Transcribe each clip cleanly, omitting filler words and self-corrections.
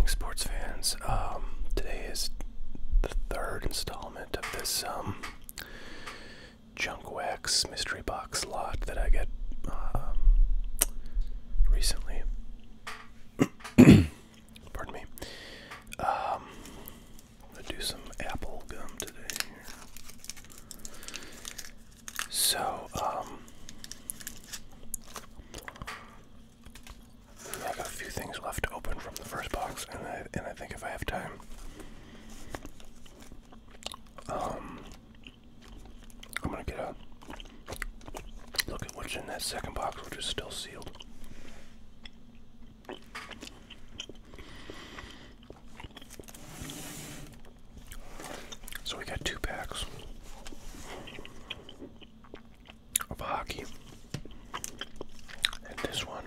evening, sports fans. Today is the third installment of this junk wax mystery box lot that I got recently. Pardon me. I'm gonna do some apple gum today. So, I got a few things left to open from the first box, and I think if I have time, I'm gonna get a look at what's in that second box, which is still sealed. So we got 2 packs of hockey, and this one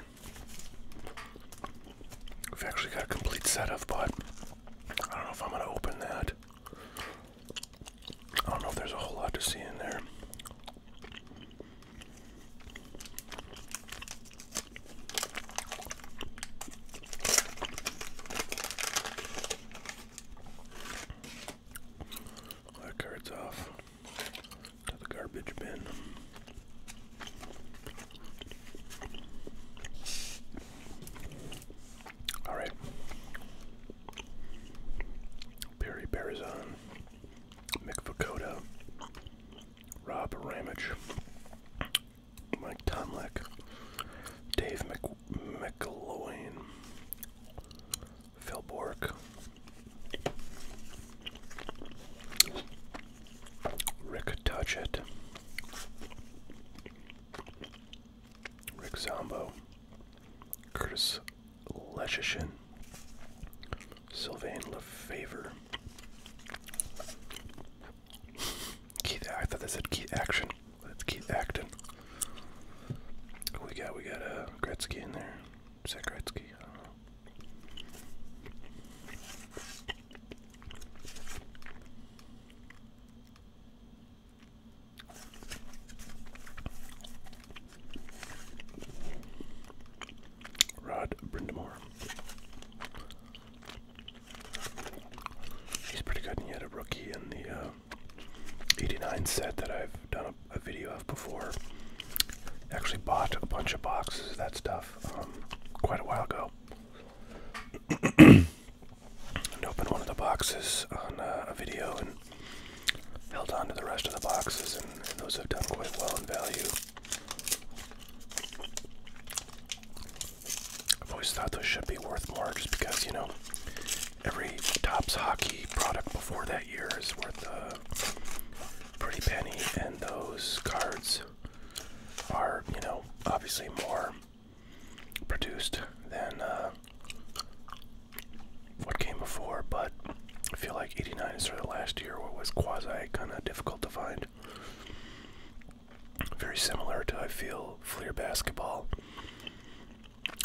we've actually got a complete set of, but I don't know if I'm going to open that. I don't know if there's a whole lot to see in there. That card's off to the garbage bin. Alright. Perry Barazon, Mick Vukota, Rob Ramage, Mike Tomlek, Dave McElwain, Phil Bork, Rick Touchett, Rick Zombo, Curtis Leschishin, Sylvain Lefevre, Keith, I thought that said Keith Action, but it's Keith Acton. We got Gretzky in there. Is that Gretzky? I don't know. Rod Brindamore. He's pretty good, and he had a rookie in the 89 set that I've done a video of before. Actually bought a bunch of boxes of that stuff quite a while ago. And opened one of the boxes on a video and held on to the rest of the boxes, and those have done quite well in value. I've always thought those should be worth more just because, you know, every Topps hockey product before that year is worth a pretty penny, and those cards are, you know, obviously more produced than what came before, but I feel like 89 is sort of the last year where it was quasi kind of difficult to find. Very similar to, I feel, Flair basketball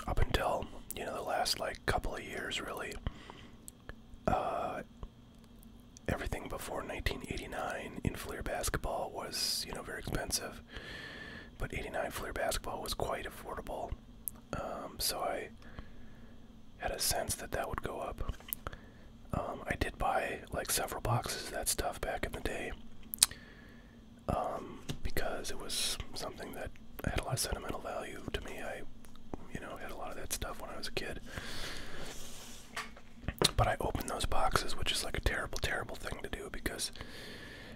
up until, you know, the last like couple of years really. Everything before 1989 in Flair basketball was, you know, very expensive, but 89 Flair basketball was quite affordable, so I had a sense that that would go up. I did buy like several boxes of that stuff back in the day, because it was something that had a lot of sentimental value to me. I, you know, had a lot of that stuff when I was a kid. But I opened those boxes, which is like a terrible, terrible thing to do because,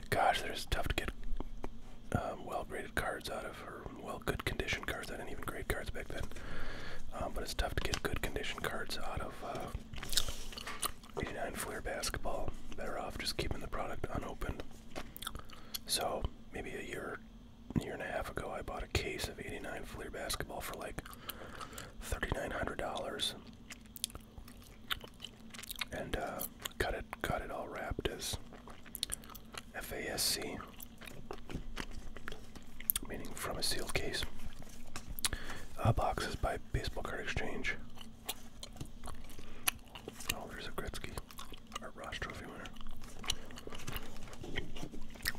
gosh, there's tough to get well-graded cards out of, or good condition cards. I didn't even grade cards back then. But it's tough to get good condition cards out of 89 Flair basketball. Better off just keeping the product unopened. So maybe a year and a half ago, I bought a case of 89 Flair basketball for like $3,900. And got it all wrapped as FASC, meaning from a sealed case. Boxes by Baseball Card Exchange. Oh, there's a Gretzky Art Ross Trophy winner.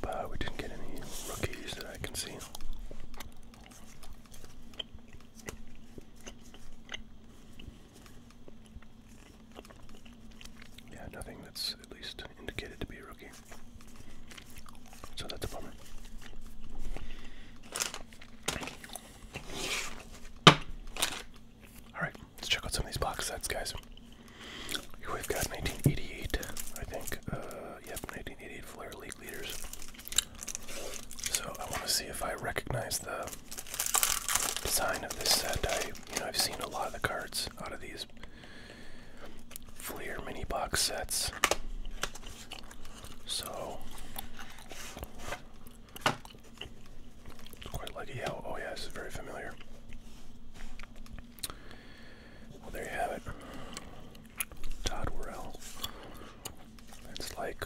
But we didn't get any rookies that I can see. box sets, guys. We've got 1988, I think. Yep, 1988 Flair League Leaders. So I want to see if I recognize the design of this set. I've seen a lot of the cards out of these Flair mini box sets. So it's quite like it. Oh yeah, this is very familiar. Well, there you have it. Todd Worrell. It's like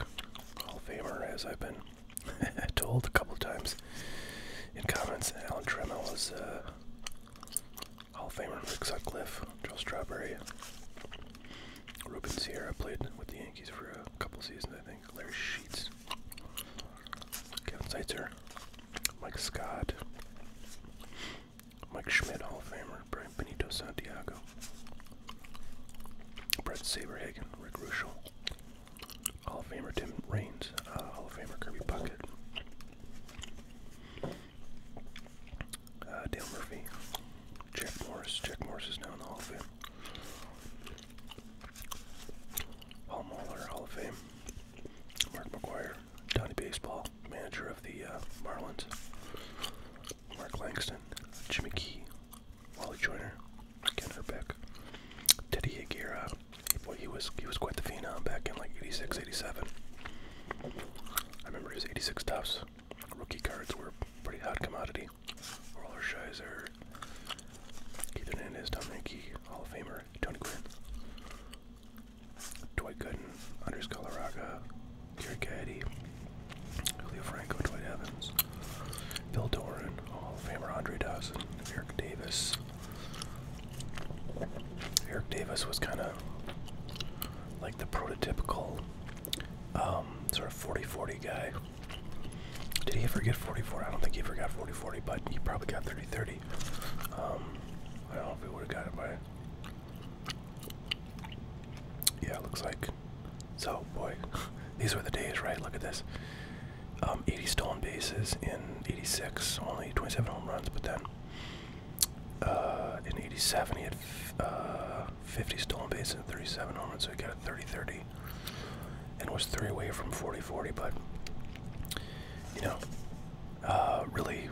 Hall of Famer, as I've been told a couple of times in comments. Alan Trammell was Hall of Famer. Rick Sutcliffe, Joe Strawberry, Ruben Sierra played with the Yankees for a couple seasons, I think. Larry Sheets, Kevin Seitzer, Mike Scott, Mike Schmidt, Hall of Famer, Brian Benito Santiago, Brett Saberhagen, Rick Ruschel, Hall of Famer Tim Raines, Hall of Famer Kirby Puckett, Dale Murphy, Jack Morris. Jack Morris is now in the Hall of Fame. Paul Mahler, Hall of Fame. Mark McGuire, Donnie Baseball, manager of the Marlins. Mark Langston, Jimmy Key, Wally Joyner, Ken Herbeck, Teddy Higuera. Boy, he was quite the phenom back in like 86, 87. I remember his 86 Topps rookie cards were pretty hot commodity. Roller Scheiser, Keith Hernandez, Tom Henke, Hall of Famer, Tony Gwynn, Dwight Gooden, Andres Galarraga, Gary Caddy, Julio Franco, Dwight Evans, Bill Doran, Hall of Famer Andre Dawson, Eric Davis. Eric Davis was kind of like the prototypical sort of 40-40 guy. Did he ever get 44? I don't think he ever got 40-40, but he probably got 30-30. I don't know if he would have got it by... Yeah, it looks like... So, boy, these were the days, right? Look at this. 80 stolen bases in 86, only 27 home runs, but then in 87 he had 50 stolen bases and 37 home runs, so he got a 30-30 and was 3 away from 40-40, but you know, really,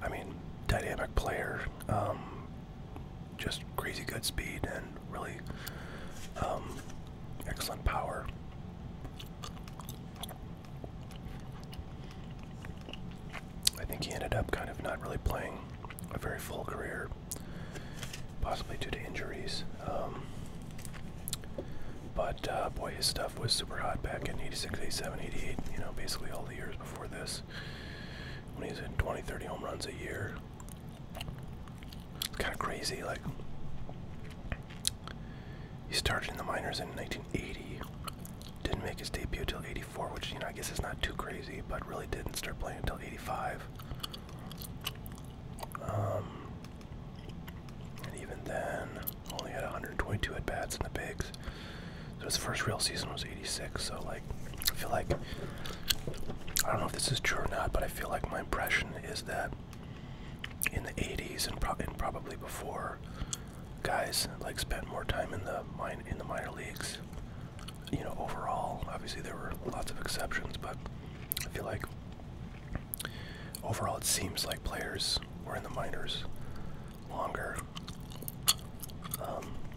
I mean, dynamic player, just crazy good speed and really excellent power. I think he ended up kind of not really playing a very full career, possibly due to injuries. But boy, his stuff was super hot back in 86, 87, 88, you know, basically all the years before this, when he was hitting 20, 30 home runs a year. It's kind of crazy, like, he started in the minors in 1980, didn't make his debut till 84, which, you know, I guess is not too crazy, but really didn't start playing until 85. And even then, only had 122 at-bats in the bigs. So his first real season was 86, so, like, I feel like, I don't know if this is true or not, but I feel like my impression is that in the 80s and probably before, guys, like, spent more time in the minor leagues. You know, overall, obviously there were lots of exceptions, but I feel like overall it seems like players were in the minors longer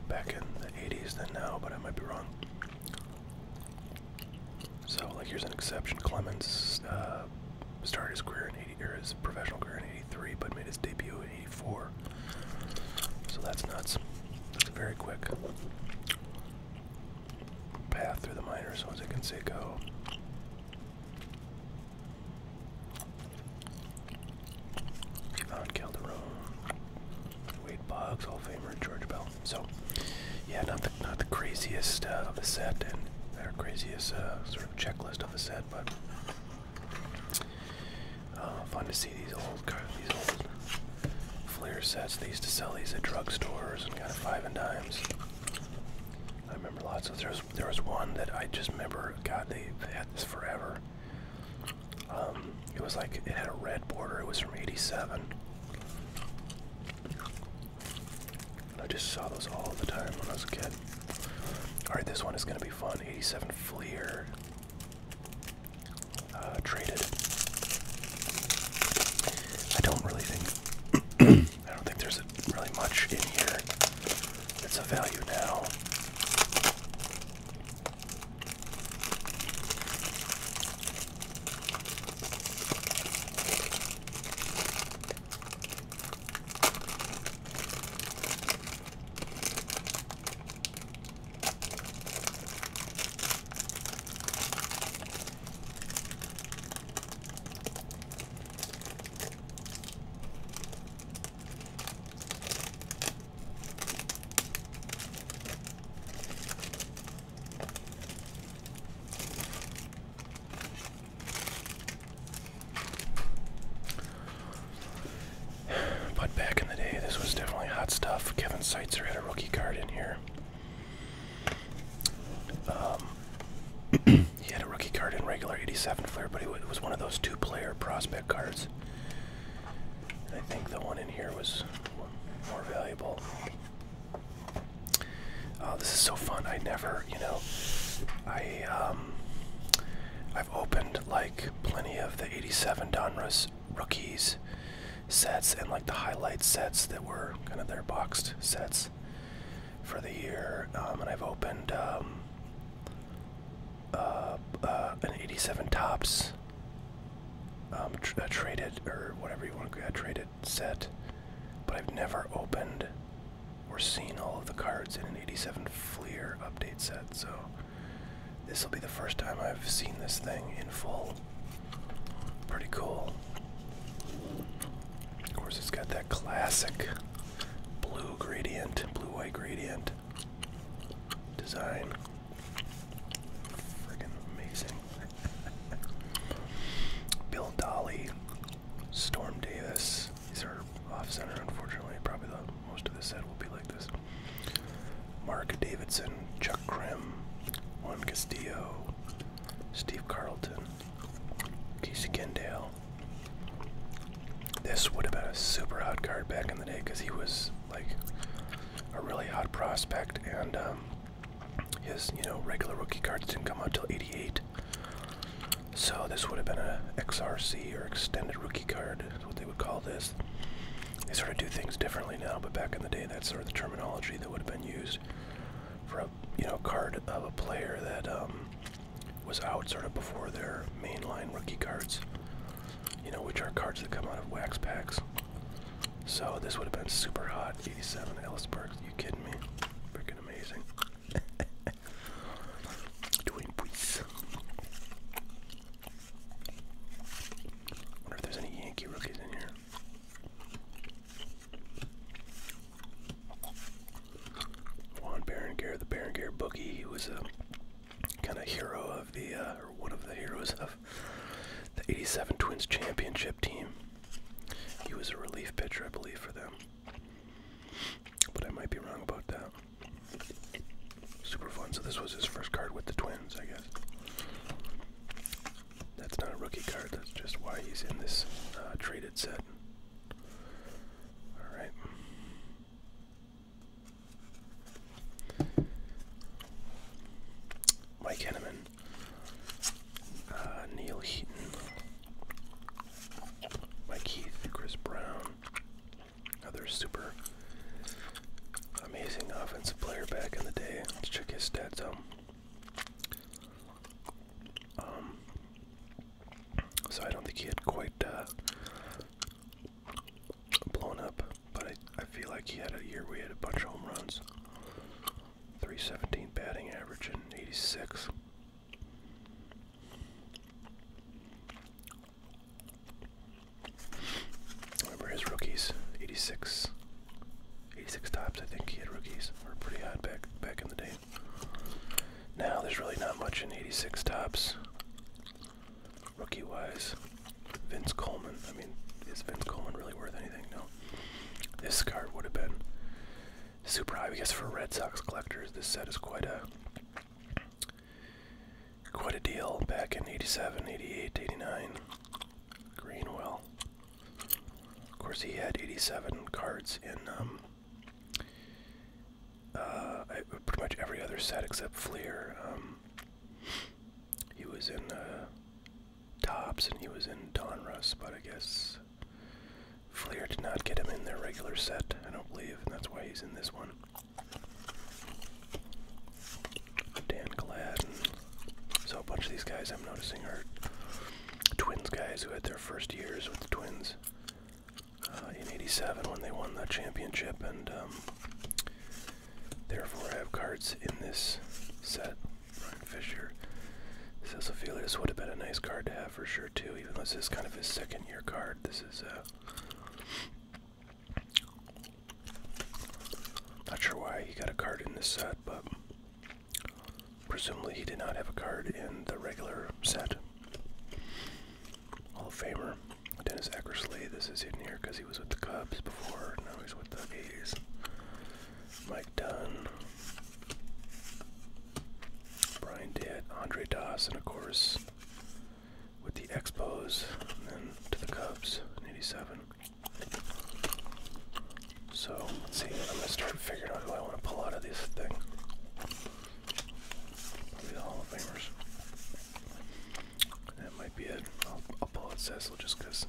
back in the 80s than now, but I might be wrong. So, like, here's an exception. Clemens started his career in his professional career in 83, but made his debut in 84. So that's nuts. That's a very quick path through the minors, Jose Canseco. Ivan Calderon, Wade Boggs, Hall of Famer, and George Bell. So, yeah, not the craziest of the set, and our craziest sort of checklist of the set, but fun to see these old Flair sets. They used to sell these at drugstores and kind of 5 and dimes. I remember lots of. There was one that I just remember. God, they've had this forever. It was like, it had a red border. It was from '87. just saw those all the time when I was a kid. Alright, this one is going to be fun. 87 Flair. Traded. I don't really think, I don't think there's really much in here that's of value now. But back in the day, this was definitely hot stuff. Kevin Seitzer had a rookie card in here. He had a rookie card in regular 87 Flair, but it was one of those two-player prospect cards. And I think the one in here was more valuable. This is so fun. I never, you know, I've opened like plenty of the 87 Donruss rookies sets and like the highlight sets that were kind of their boxed sets for the year, and I've opened an 87 Topps traded, or whatever you want to call it, traded set, but I've never opened or seen all of the cards in an 87 Flair update set, so this will be the first time I've seen this thing in full. Pretty cool. Of course, it's got that classic blue gradient, blue-white gradient design. Friggin' amazing. Bill Dolly, Storm Davis. These are off-center, unfortunately. Probably most of the set will be like this. Mark Davidson, Chuck Krim, Juan Castillo, Steve Carlton, Casey Kendall. This would have been a super hot card back in the day because he was like a really hot prospect, and his, you know, regular rookie cards didn't come out till '88. So this would have been a XRC, or extended rookie card, is what they would call this. They sort of do things differently now, but back in the day, that's sort of the terminology that would have been used for a, you know, card of a player that was out sort of before their mainline rookie cards, you know, which are cards that come out of wax packs. So this would have been super hot. 87 Ellisburg, you kidding me? Freaking amazing. Dwayne Buis. Wonder if there's any Yankee rookies in here. Juan Berenguer, the Berenguer Boogie. He was a kind of hero of the, or one of the heroes of the 87 Twins championship team. He was a relief pitcher, I believe, for them. But I might be wrong about that. Super fun. So this was his first card with the Twins, I guess. That's not a rookie card. That's just why he's in this traded set. All right. Mike Henneman. Neil Heaton. Mike Heath. Chris Brown. Another super amazing offensive player back in the day. Let's check his stats out. So I don't think he had quite blown up, but I feel like he had a year where he had a bunch of home runs. 317 batting average in 86. Remember his rookies, 86 Topps, I think he had rookies, were pretty hot back in the day. Now there's really not much in 86 Topps, rookie-wise. Vince Coleman, I mean, is Vince Coleman really worth anything? No. This card would have been super high, I guess, for Red Sox collectors. This set is quite a deal back in 87, 88, 89. Greenwell. Of course, he had 87 cards in much every other set except Flair. He was in Tops and he was in Donruss, but I guess Flair did not get him in their regular set, I don't believe, and that's why he's in this one. Dan Glad, and so a bunch of these guys I'm noticing are Twins guys who had their first years with the Twins in '87 when they won the championship, and therefore I have cards in this set. Brian Fisher. This feel this would have been a nice card to have for sure too, even though this is kind of his second year card. This is not sure why he got a card in this set, but presumably he did not have a card in the regular set. Hall of Famer Dennis Eckersley. This is in here because he was with the Cubs before. Now he's with the A's. Mike Dunn. Brian Ditt. Andre Dawson, of course, with the Expos, and then to the Cubs in '87. So, let's see. I'm going to start figuring out who I want to pull out of this thing. Probably the Hall of Famers. That might be it. I'll pull out Cecil just because.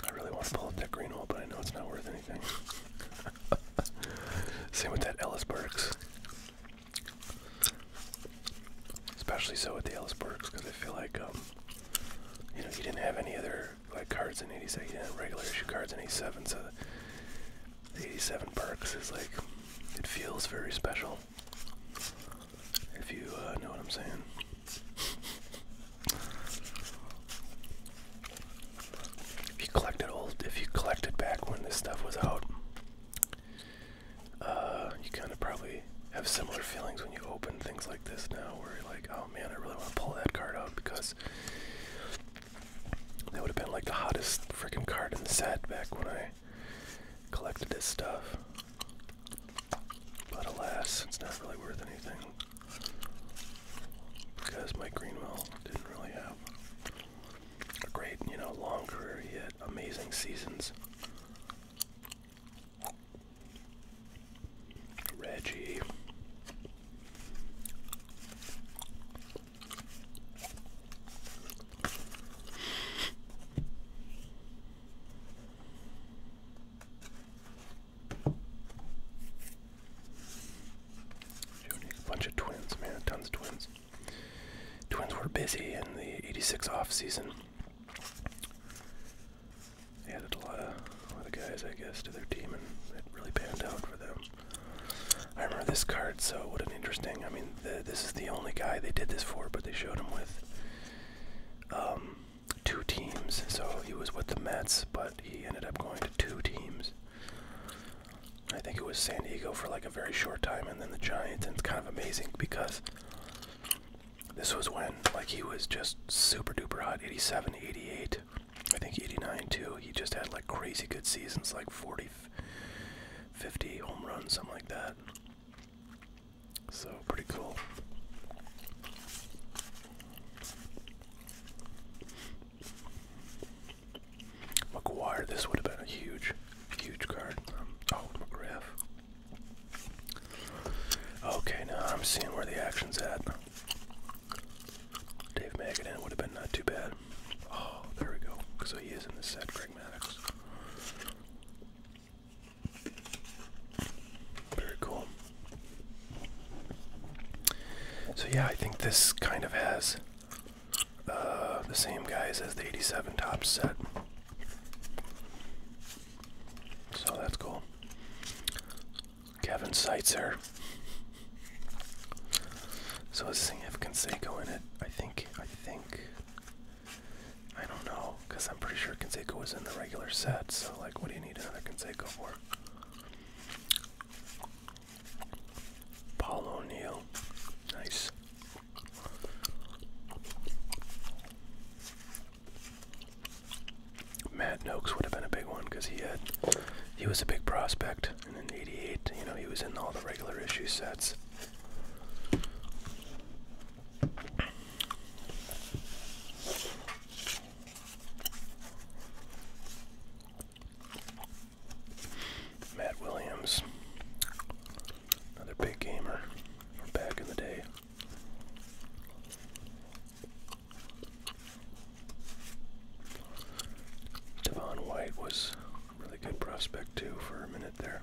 I really want to pull out that Greenwald, but I know it's not worth anything. Same with that Ellis Burks. Especially so with the Ellis Burks, because I feel like, you know, he didn't have any other like cards in '86. He didn't have regular issue cards in '87, so the '87 Burks is like, it feels very special. If you know what I'm saying. If you collected back when this stuff was out, you kind of probably have similar feelings when you open things like this now, where you're like, oh man, I really want to pull that card out because that would have been like the hottest freaking card in the set back when I collected this stuff. But alas, it's not really worth anything because Mike Greenwell didn't really have a great, you know, long career. He had amazing seasons. Reggie. A bunch of Twins, man, tons of Twins. Twins were busy in the '86 off season. They added a lot of guys, I guess, to their team, and it really panned out for them. I remember this card, so what an interesting, I mean, this is the only guy they did this for, but they showed him with two teams. So he was with the Mets, but he ended up going to two teams. I think it was San Diego for like a very short time, and then the Giants, and it's kind of amazing because this was when, like, he was just super duper hot, '87, '88, I think '89 too. He just had like crazy good seasons, like 40, 50 home runs, something like that. So, pretty cool. McGuire, this would have been a huge card. Oh, McGrath. Okay, now I'm seeing where the action's at. Dave Magadan would have been not too bad. Oh, there we go. So he is in the set, Greg Maddux. Very cool. So yeah, I think this kind of has the same guys as the '87 top set. So that's cool. Kevin Seitzer. So is this thing have Canseco in it? I think, I don't know, because I'm pretty sure Canseco was in the regular set, so like, what do you need another Canseco for? Paul O'Neill. Nice. Matt Noakes would have been a big one, because he was a big prospect, and in '88, you know, he was in all the regular issue sets. prospect too for a minute there.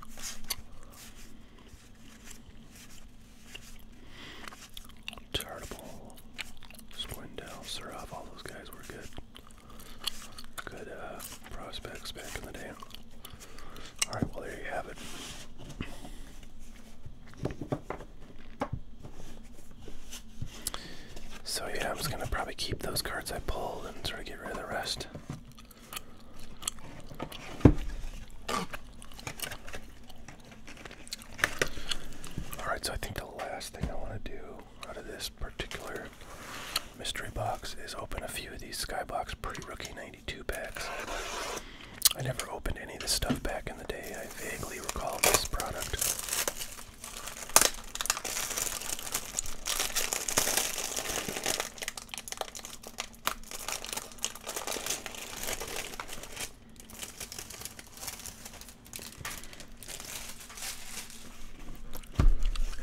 Tartable, Squindell, Surov, all those guys were good. Good prospects back in the day. Alright, well there you have it. So yeah, I'm just gonna probably keep those cards I pulled and sort of get rid of the rest. Alright, so I think the last thing I want to do out of this particular mystery box is open a few of these Skybox pre-rookie 92 packs. I never opened any of this stuff back in the day. I vaguely recall this product.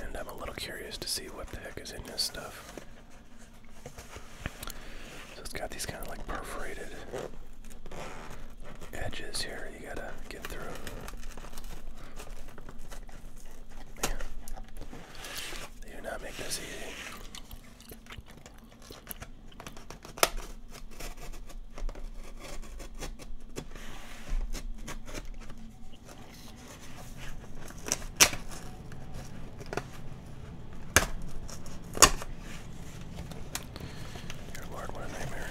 And I'm a little curious to see what the heck is in this stuff. So it's got these kind of like perforated edges here you gotta get through. Man, they do not make this easy. Dear Lord, what a nightmare.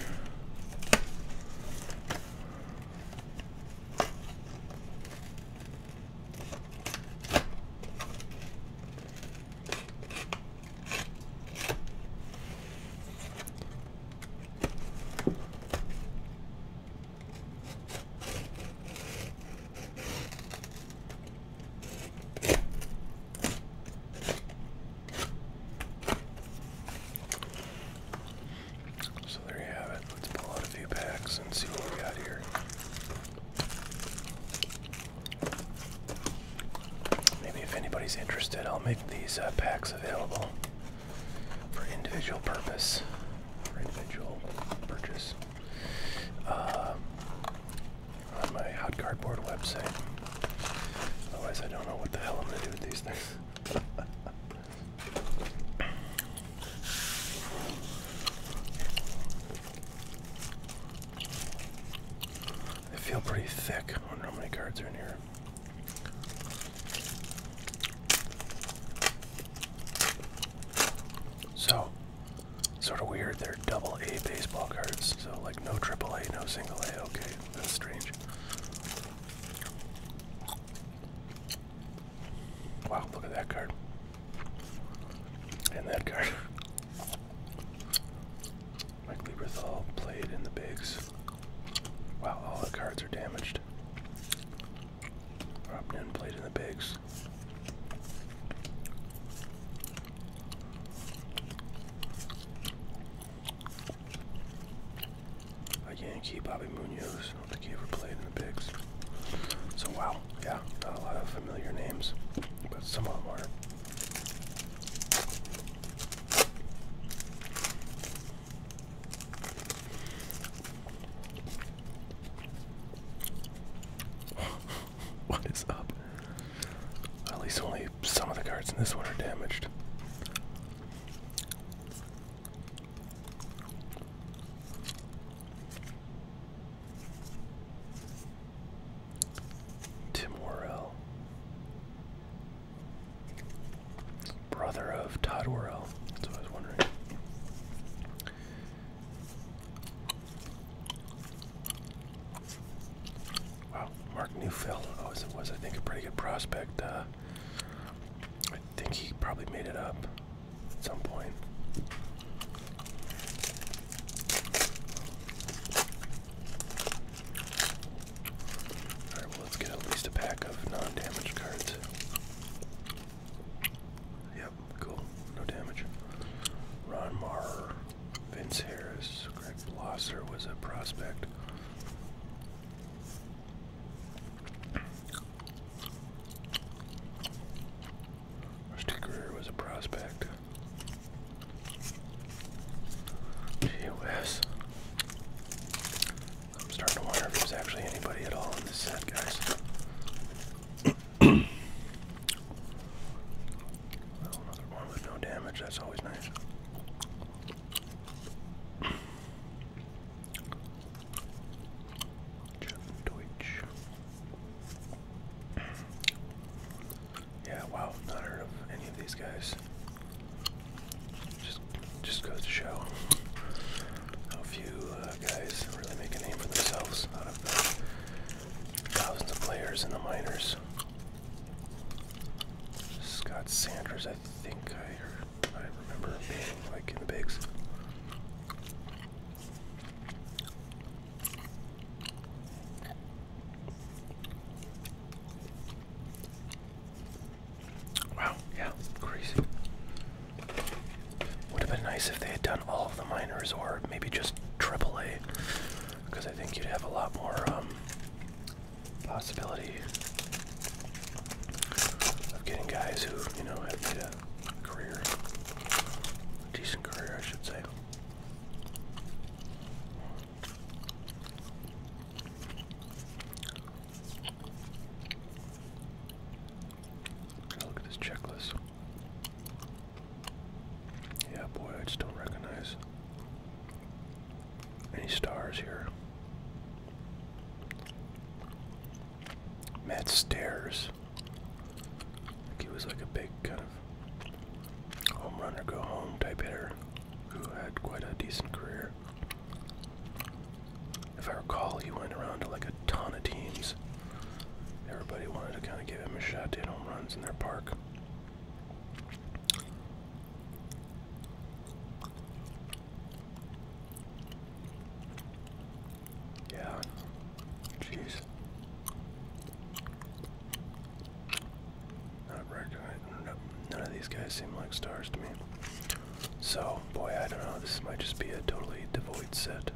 So there you have it. Let's pull out a few packs and see what we got here. Maybe if anybody's interested, I'll make these packs available for individual purpose, for individual purchase, on my Hot Cardboard website. Otherwise, I don't know what the hell I'm going to do with these things. They feel pretty thick. I wonder how many cards are in here. So, sort of weird. They're double A baseball cards. So, like, no triple A, no single A. Okay, that's strange. Wow, look at that card. And that card. Mike Lieberthal played in the bigs. Wow, all the cards are damaged. Hoffman played in the bigs. A Yankee, Bobby Munoz. I don't think he ever played in the bigs. So wow, yeah, not a lot of familiar names, but some of them are. What is up? At least only some of the cards in this one are damaged. Tim Worrell. Brother of Todd Worrell. That's what I was wondering. Wow, Mark Neufeld always was, I think, a pretty good prospect. I think he probably made it up at some point. Alright, well, let's get at least a pack of non-damaged cards. Yep, cool. No damage. Ron Maurer, Vince Harris, Greg Blosser was a prospect. Career was a prospect. GOS. I'm starting to wonder if there's actually anybody at all in this set, guys. stars, or maybe just AAA, because I think you'd have a lot more possibility of getting guys who, you know, have made a career, a decent career, I should say. Look at this checklist. Yeah, boy, I just don't recognize any stars here. Matt Stairs. I think he was like a big kind of home run or go home type hitter who had quite a decent career. If I recall, he went around to like a ton of teams. Everybody wanted to kind of give him a shot to hit home runs in their park. Yeah. Jeez. Not recognized. None of these guys seem like stars to me. So, boy, I don't know. This might just be a totally devoid set.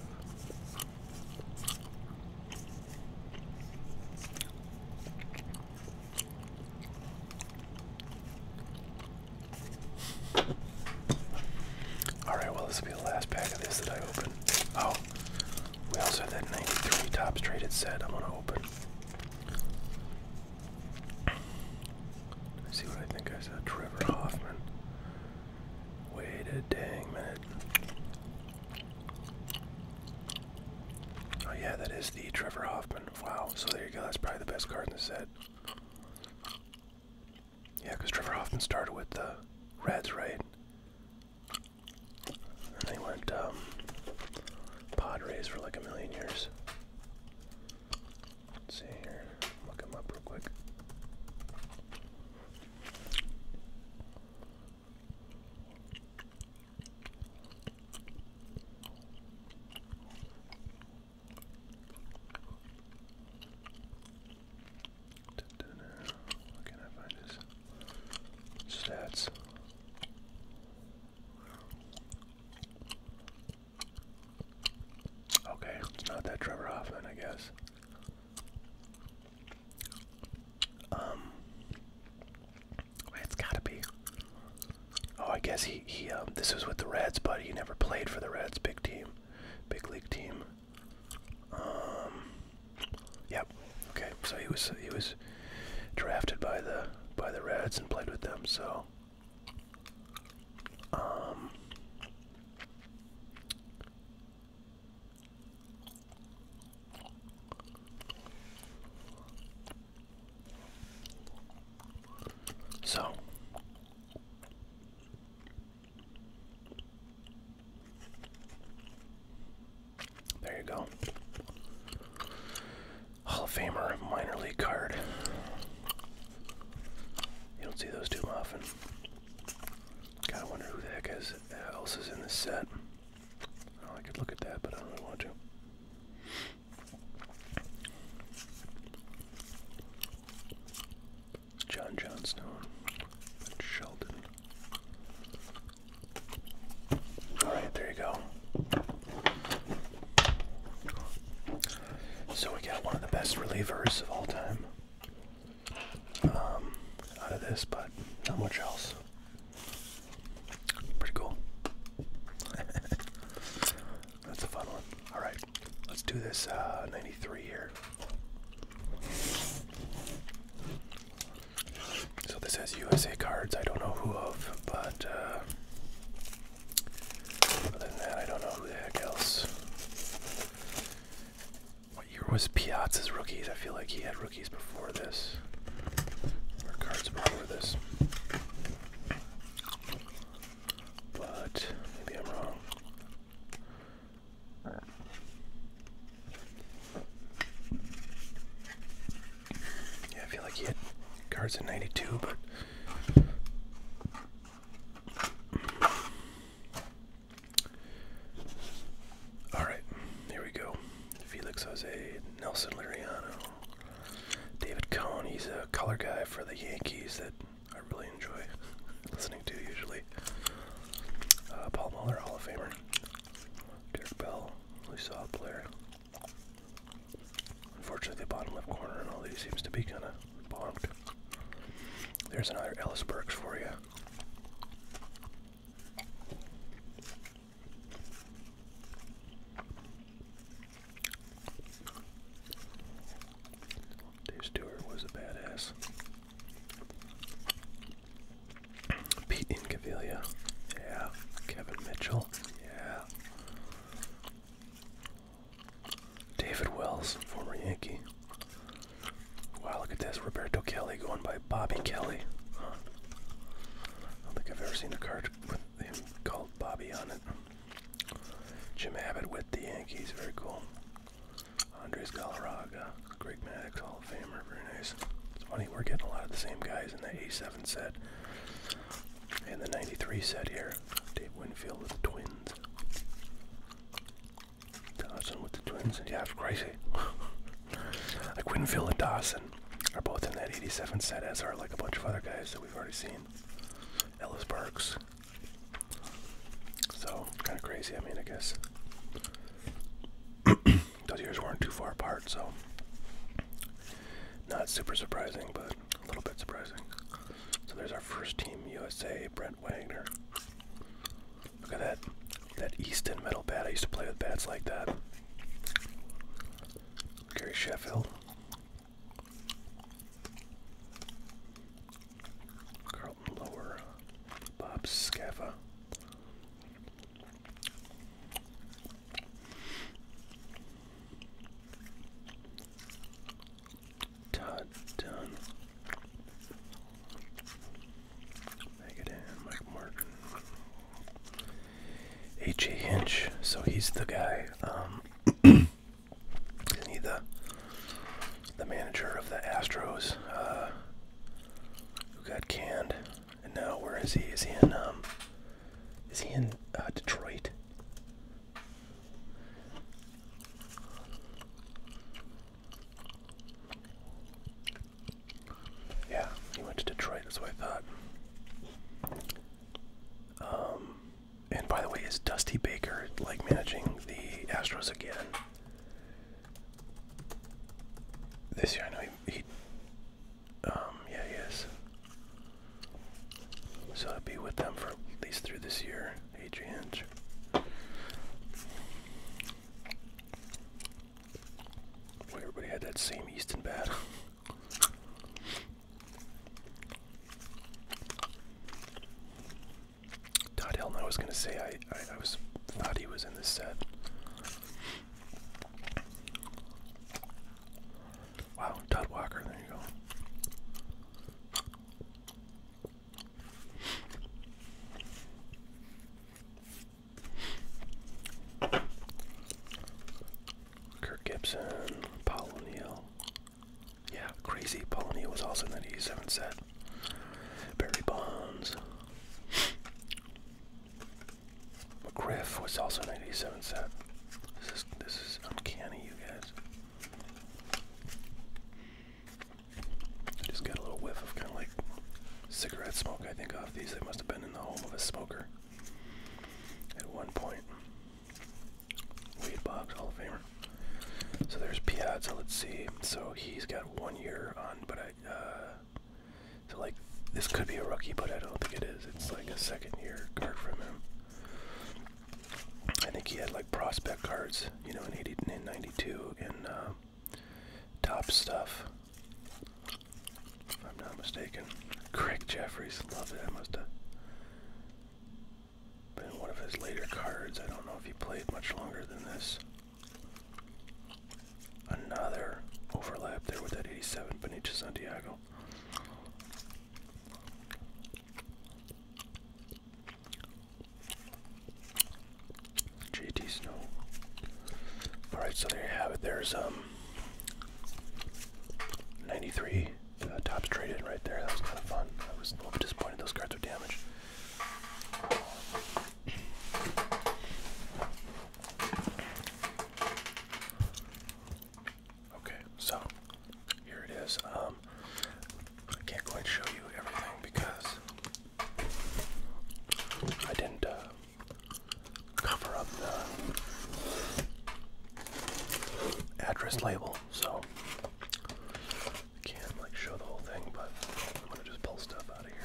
Alright, well, this will be the last pack of this that I open. Oh, we also have that 93 Topps Traded set I'm going to open. Let's see what I think I said. Trevor Hoffman. Wait a dang minute. Oh yeah, that is the Trevor Hoffman. Wow, so there you go. That's probably the best card in the set. Yeah, because Trevor Hoffman started with the Reds, right? And they went Padres for like a million years. Let's see here. Look him up real quick. Where can I find his stats? Okay, it's not that Trevor Hoffman, I guess. It's gotta be. Oh, I guess he this was with the Reds, but he never played for the Reds, big team, big league team. Yep. Okay, so he was drafted by the Reds and played with them, so So there you go. Hall of Famer minor league card. You don't see those too often. Gotta wonder who the heck else is in this set. Oh, I could look at that, but I don't really want to. John Johnstone. Sheldon. Alright, there you go. So we got one of the best relievers of all time out of this, but not much else. Pretty cool. That's a fun one. Alright, let's do this 93 here. So this has USA cards. I don't know who of, but other than that, I don't know who the heck else. What year was Piazza's rookies? I feel like he had rookies before this, or cards before this. But maybe I'm wrong. Yeah, I feel like he had cards in 92, but alright, here we go. Felix Jose, Nelson Liriano, David Cohn. He's a color guy for the Yankees that I really enjoy listening to usually. Paul Muller, Hall of Famer. really solid player. Unfortunately, the bottom left corner and all these seems to be kind of bonked. There's another Ellis Burks for you. Dave Stewart was a badass. Pete Incaviglia. Yeah. Kevin Mitchell. Yeah. David Wells, former Yankee. Wow, look at this. Roberto Kelly going by Bobby Kelly. Huh. I don't think I've ever seen a card with him called Bobby on it. Jim Abbott with the Yankees. Very cool. Andres Galarraga. Greg Maddux, Hall of Famer. Very nice. It's funny, we're getting a lot of the same guys in the 87 set. And the 93 set here. Dave Winfield with the Twins. Dawson with the Twins. Yeah, it's crazy. Like Winfield and Dawson are both in that 87 set, as are like a bunch of other guys that we've already seen. Ellis Burks. So, kind of crazy. I mean, I guess those years weren't too far apart, so not super surprising, but a little bit surprising. So there's our first team USA, Brent Wagner. Look at that. That Easton metal bat. I used to play with bats like that. Gary Sheffield. Carlton Lower. Bob Scaffa. Todd Dunn. Megadon. Mike Martin. H.A. Hinch. So he's the guy. Isn't he the manager of the Astros? Who got canned? And now where is he? Is he in Detroit? Yeah, he went to Detroit. That's what I thought. And by the way, is Dusty Baker like managing the Astros again this year? I know he yeah, he is. So I'll be with them for at least through this year. Adrian. Boy, everybody had that same Easton bat. Todd Helton, I was gonna say I thought he was in this set. Wow, Todd Walker, there you go. Kirk Gibson, Paul O'Neill. Yeah, crazy. Paul O'Neill was also in that 87 set. Barry Bonds. McGriff was also in that 87 set. This is uncanny, you guys. I just got a little whiff of kind of like cigarette smoke, I think, off these. They must have been in the home of a smoker at one point. Wade Boggs, Hall of Famer. So there's Piazza, let's see. So he's got 1 year on, but so like, this could be a rookie, but I don't think it is. It's like a second-year card from him. I think he had like prospect cards, you know, in 80 and 92 in top stuff, if I'm not mistaken. Craig Jeffries, love it. That must have been one of his later cards. I don't know if he played much longer than this. Another overlap there with that 87 Benicio Santiago. JT Snow. Alright, so there you have it. There's 93 tops traded right there. That was kind of fun. I was a little bit disappointed those cards were damaged. Okay, so here it is. I can't quite show you everything because I didn't cover up first label, so I can't like show the whole thing, but I'm gonna just pull stuff out of here.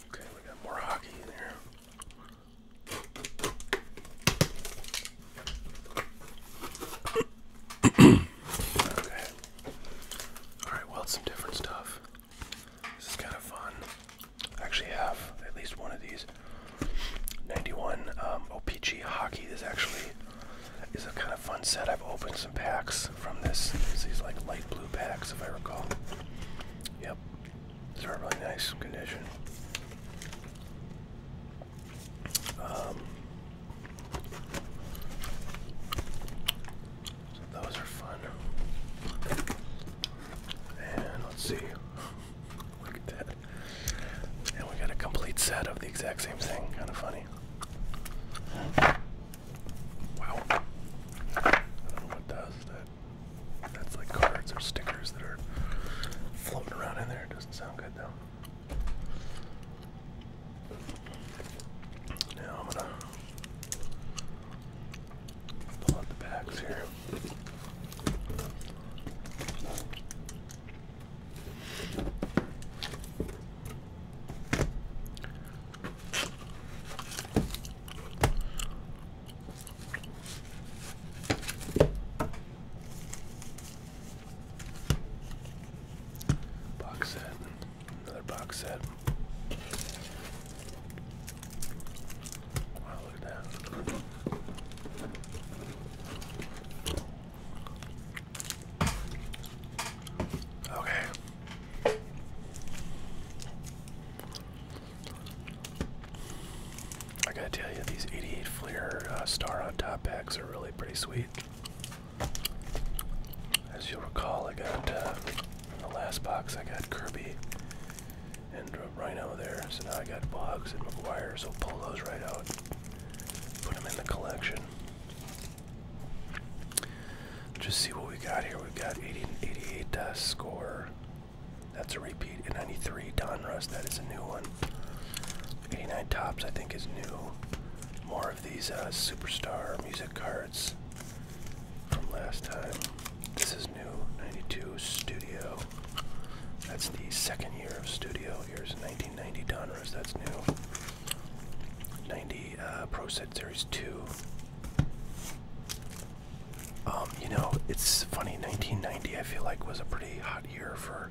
Okay, we got more hockey in here. Okay. Alright, well, some different stuff. This is kind of fun. I actually have at least one of these. 91 OPG hockey. This actually is a kind of fun set. I've opened some packs from this. These like light blue packs, if I recall. Yep. These are in really nice condition. So those are fun. And let's see. Look at that. And we got a complete set of the exact same thing. Kind of funny. Wow. I don't know what does that. That's like cards or stickers that are floating around in there. It doesn't sound good though. Now I'm gonna pull out the bags here. Box set, another box set. Wow, look at that. Okay. I gotta tell you, these 88 Flair Star on top packs are really pretty sweet. As you'll recall, I got in the last box I got Kirby and Rhino there, so now I got Boggs and McGuire, so pull those right out, put them in the collection. Just see what we got here. We've got 88 Score, that's a repeat, and 93 Donruss, that is a new one. 89 Tops I think is new. More of these Superstar music cards from last time. This is new. 92 Studio. That's the second year of Studio. Here's 1990 Donruss. That's new. 90 Pro Set Series 2. You know, it's funny. 1990 I feel like was a pretty hot year for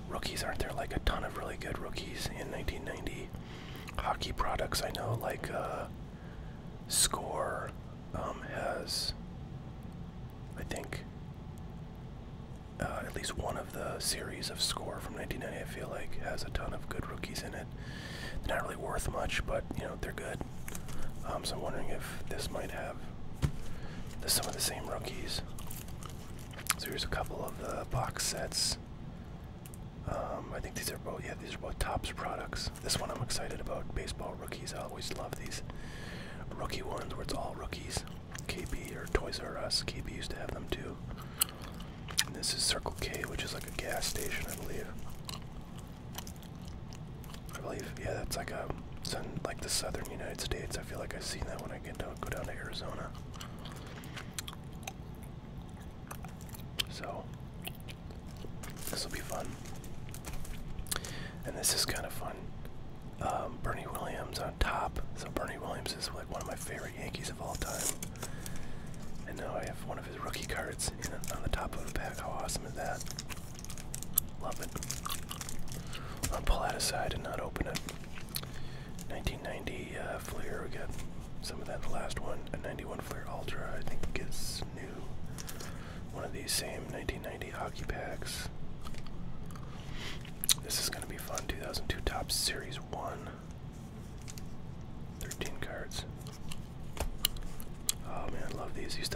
rookies. Aren't there like a ton of really good rookies in 1990 hockey products? I know like Score has, I think, at least one of the series of Score from 1990, I feel like, has a ton of good rookies in it. They're not really worth much, but, you know, they're good. So I'm wondering if this might have some of the same rookies. So here's a couple of the box sets. I think these are both, yeah, these are both Topps products. This one I'm excited about, baseball rookies. I always love these rookie ones where it's all rookies. KB or Toys R Us, KB used to have them too. And this is Circle K, which is like a gas station, I believe. Yeah, that's like like the southern United States. I feel like I've seen that when I go down to Arizona. So this will be fun. And this is kind of fun. Bernie Williams on top. So Bernie Williams is like one of my favorite Yankees of all time. And now I have one of his rookie cards on the top of the pack. How awesome is that? Love it. I'll pull that aside and not open it. 1990 Flair. We got some of that in the last one. A 91 Flair Ultra, I think, is new. One of these same 1990 hockey packs. This is going to be fun. 2002 Topps Series 1. 13 cards. Oh man, I love these. Used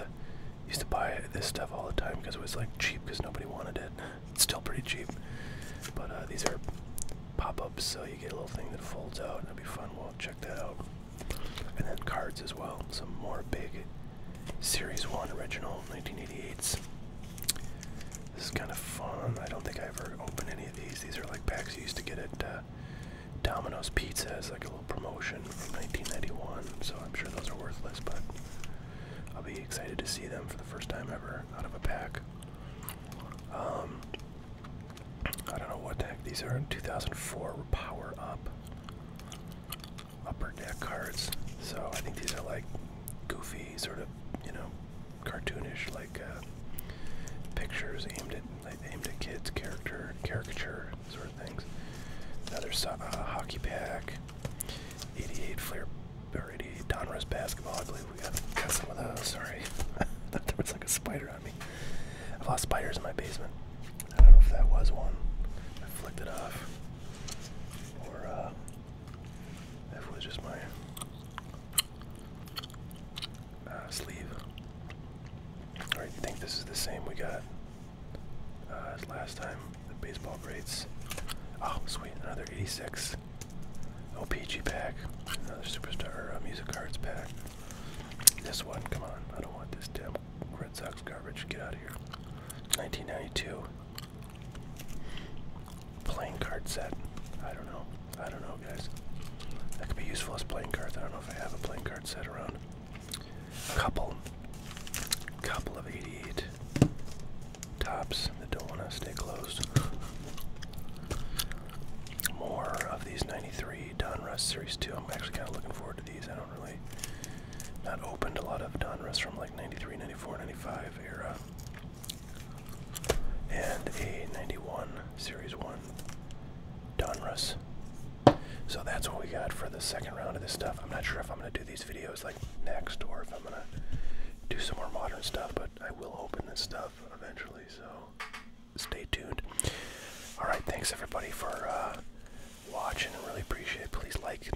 to buy this stuff all the time because it was like cheap because nobody wanted it. It's still pretty cheap. But these are pop-ups, so you get a little thing that folds out. That'd be fun. We'll check that out. And then cards as well. Some more big Series 1 original 1988s. This is kind of fun. I don't think I ever opened any of these. These are like packs you used to get at Domino's Pizza as like a little promotion from 1991. be excited to see them for the first time ever out of a pack. I don't know what the heck these are. 2004 Power Up Upper Deck cards. So I think these are like goofy, sort of, you know, cartoonish, like pictures aimed at kids, caricature sort of things. Another hockey pack. 88 Flair, or 88 Donruss basketball. I believe we got some of those. Sorry, there was like a spider on me. I've lost spiders in my basement. I don't know if that was one. I flicked it off, or if it was just my sleeve. All right, you think this is the same we got as last time? The baseball greats. Oh, sweet, another 86 OPG pack, another superstar music cards pack. This one, come on, I don't want this damn Red Sox garbage. Get out of here. 1992 playing card set. I don't know, guys. That could be useful as playing cards. I don't know if I have a playing card set around. Couple of 88 tops that don't want to stay closed. More of these 93 Donruss Series 2. I'm actually kind of looking forward to these. I don't really, not opened a lot of Donruss from like 93, 94, 95 era. And a 91 Series 1 Donruss. So that's what we got for the second round of this stuff. I'm not sure if I'm going to do these videos like next or if I'm going to do some more modern stuff, but I will open this stuff eventually, so stay tuned. Alright, thanks everybody for watching. I really appreciate it. Please like